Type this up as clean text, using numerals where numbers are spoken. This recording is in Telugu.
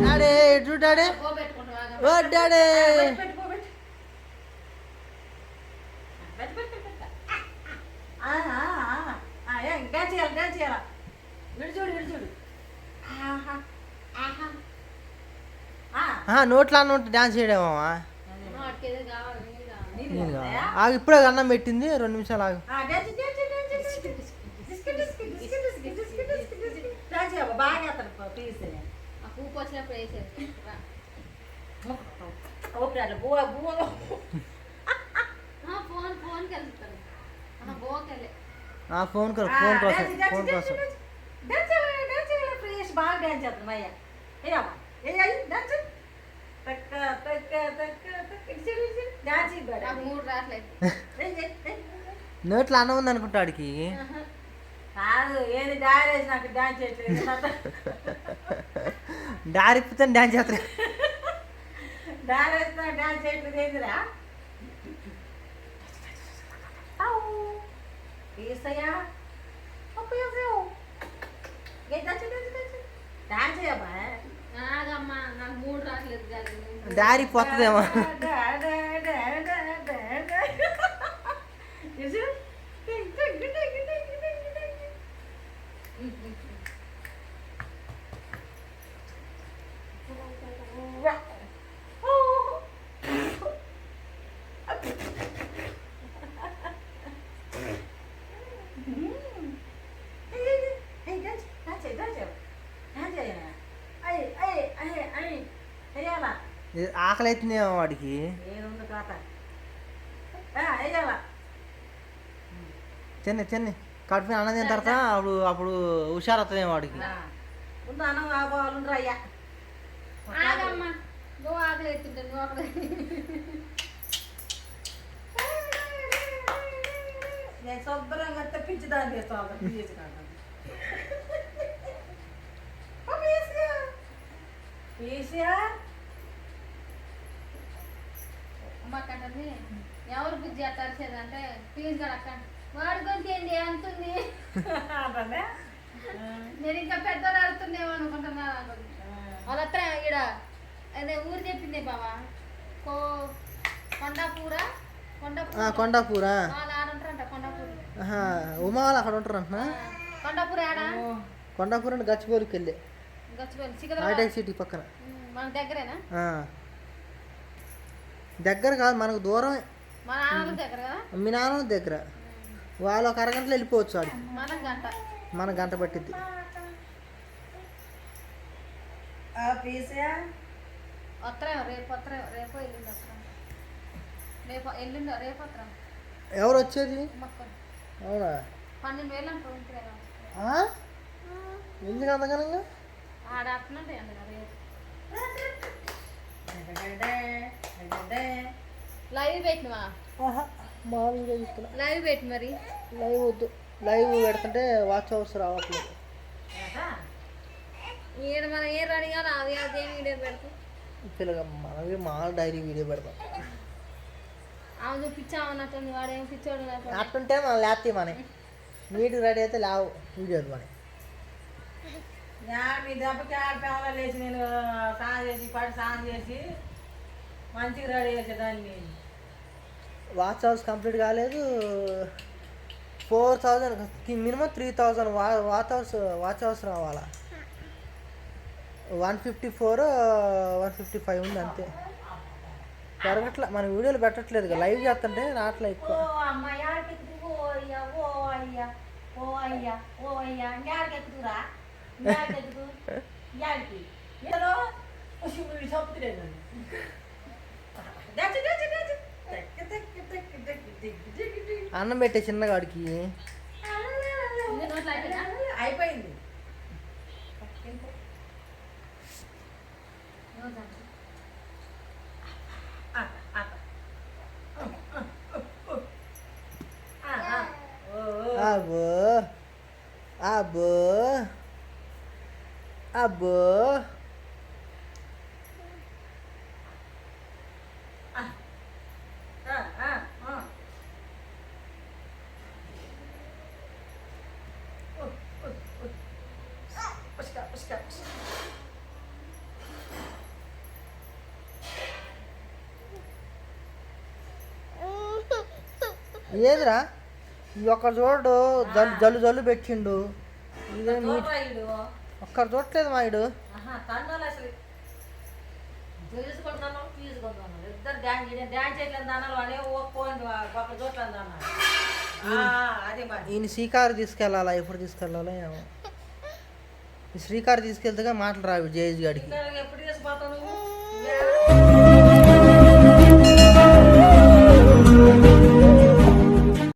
డాడీ ఎటు డాడీ ఓ డాడీ నోట్లో అన్నం డాన్స్ చేయడమా ఇప్పుడే అన్నం పెట్టింది 2 నిమిషాలు ఆగు ఫోన్ కోసం బాగా డాన్స్ చేస్తాం అయ్యా నోట్లో అన్నం ఉంది అనుకుంటాడికి కాదు ఏది డారీ వేసి నాకు డాన్స్ చేయట్లేదు డారీ ఇప్పుతా డాన్స్ చేస్తా డారీ వేసి డాన్స్ చేయట్లేదు ఏందిరా తీసయ్యా డాన్స్ చేయమ్మా నాకు మూడు రావట్లేదు డారీ పోతుందేమో ఆకలి అవుతుందేమో వాడికి చెన్ని చెన్ని కడుపు అన్నం తిన్న తర్వాత అప్పుడు హుషారు వస్తుందేమో వాడికి ఆకలి ఎత్తుంటే నువ్వు అక్కడ నేను శుభ్రంగా తెప్పించదాన్ని చేస్తాను మాకంటే ఎవరు బుద్ధి అట్లా అరిచేదంటే ప్లీజ్ కూడా అక్క వాడి గొంతు ఏంది అంతుంది నేను ఇంకా పెద్దలు అడుతుందేమో అనుకుంటున్నా వాళ్ళ అత్త ఈడ అదే ఊరు చెప్పింది బావా కొండాపూరా కొండాపూరా వాళ్ళు ఆడుంటారంట కొండాపూర్ ఉమా వాళ్ళు అక్కడ ఉంటారు అంటున్నా కొండాపూర్ ఆడ కొండాపూర్ అంటే గచ్చిబౌలికి వెళ్ళి హైటెక్ సిటీ పక్కన మన దగ్గరేనా దగ్గర కాదు మనకు దూరమే మా నాన్న దగ్గర కదా మీ నాన్న దగ్గర వాళ్ళు ఒక అరగంటలో వెళ్ళిపోవచ్చు ఆడి మన గంట పట్టిద్ది ఎవరు వచ్చేది అవునా 12,000 ఎందుకు అంతగానంగా ఆడ అట్లుంటాయి లైవ్ పెట్టినవా మామూలుగా చెప్తున్నా లైవ్ పెట్టి మరి లైవ్ వద్దు లైవ్ పెడుతుంటే వాచ్ అవర్స్ రావట్లేదు ఈడ మనం ఏ రెడీ కానీ అది అదేం వీడియో పెడతాం పిల్లగా మనకి మామూలు డైరీ వీడియో పెడతాం ఆమె చూపించామన్నట్టుంది వాడేం పిచ్చోడు అట్టుంటే మనం లేస్తాయి మన నీటికి రెడీ అయితే లేవు వీడియోలు మన మీ దెబ్బకి ఆడపిల్ల లేచి నేను స్నానం చేసి పడి స్నానం చేసి మంచిగా రెడీ చేసేదాన్ని వాచ్ అవర్స్ కంప్లీట్ కాలేదు 4,000 మినిమం 3,000 వాచ్ అవర్స్ రావాలా 154 155 ఉంది అంతే పెరగట్లే మన వీడియోలు పెట్టట్లేదు లైవ్ చేస్తుంటే రావట్లే ఎక్కువ అన్నం పెట్టే చిన్నగాడికి అయిపోయింది అబ్బో అబ్బో అబ్బో ఏదిరా ఈ ఒక్క చూడు జల్లు పెట్టిండు ఇదే ఒక్కరు చూడట్లేదు మా ఇడు తన్నాలు అసలు తీసుకుంటున్నాను ఇద్దరు డ్యాన్స్ చేయట్లేదు అన్నాను వాడే పోయింది ఒక్క చోట్లేదు అన్నాడు అదే మరి ఈయన శ్రీకారు తీసుకెళ్ళాలా ఎప్పుడు తీసుకెళ్ళాలో ఏమో ఈ శ్రీకారు తీసుకెళ్తే మాటలు రావి జేజ్ గాడికి ఎప్పుడు తీసుకుపోతావు నువ్వు